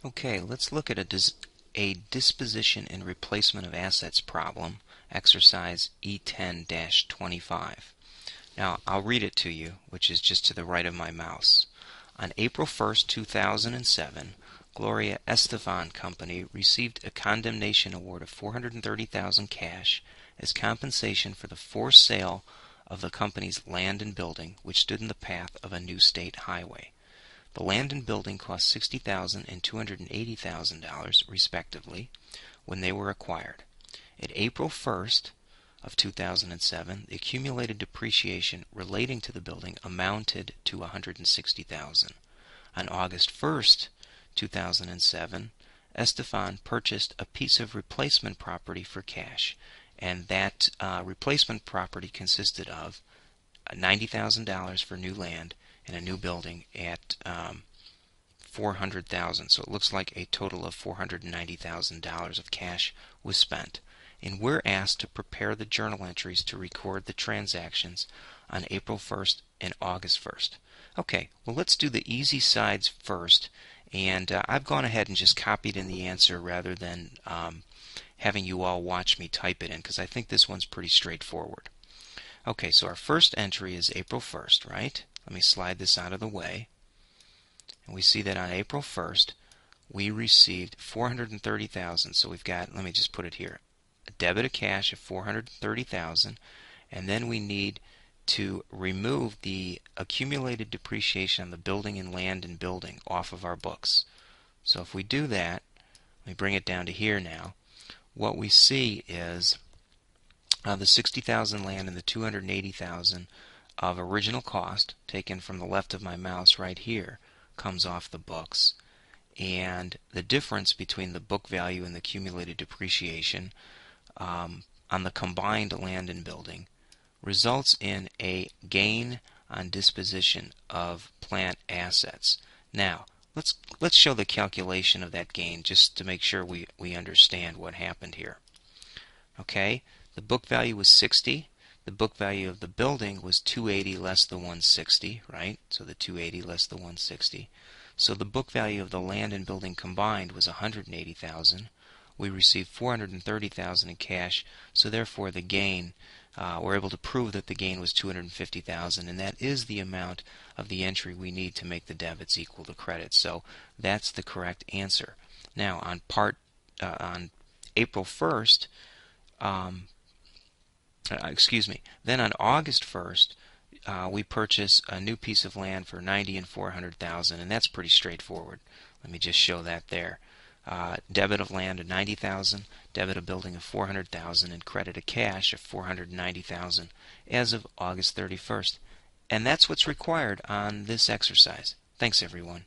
Okay, let's look at a disposition and replacement of assets problem, exercise E10-25. Now, I'll read it to you, which is just to the right of my mouse. On April 1st, 2007, Gloria Estefan Company received a condemnation award of $430,000 cash as compensation for the forced sale of the company's land and building, which stood in the path of a new state highway. The land and building cost $60,000 and $280,000, respectively, when they were acquired. At April 1st of 2007, the accumulated depreciation relating to the building amounted to $160,000. On August 1st, 2007, Estefan purchased a piece of replacement property for cash, and that replacement property consisted of $90,000 for new land and a new building at $400,000. So it looks like a total of $490,000 of cash was spent. And we're asked to prepare the journal entries to record the transactions on April 1st and August 1st. Okay, well, let's do the easy sides first. And I've gone ahead and just copied in the answer rather than having you all watch me type it in, because I think this one's pretty straightforward. Okay, so our first entry is April 1st, right? Let me slide this out of the way. And we see that on April 1st, we received $430,000. So we've got, let me just put it here, a debit of cash of $430,000, and then we need to remove the accumulated depreciation on the building and land and building off of our books. So if we do that, let me bring it down to here now. What we see is the $60,000 land and the $280,000 of original cost taken from the left of my mouse right here comes off the books, and the difference between the book value and the accumulated depreciation on the combined land and building results in a gain on disposition of plant assets. Now let's show the calculation of that gain just to make sure we understand what happened here. Okay, the book value was 60. The book value of the building was 280 less the 160, right? So the 280 less the 160. So the book value of the land and building combined was 180,000. We received 430,000 in cash, so therefore the gain, we're able to prove that the gain was 250,000, and that is the amount of the entry we need to make the debits equal the credits. So that's the correct answer. Now on April 1st, then on August 1st, we purchase a new piece of land for $90,000 and $400,000, and that's pretty straightforward. Let me just show that there. Debit of land of $90,000, debit of building of $400,000, and credit of cash of $490,000 as of August 31st. And that's what's required on this exercise. Thanks, everyone.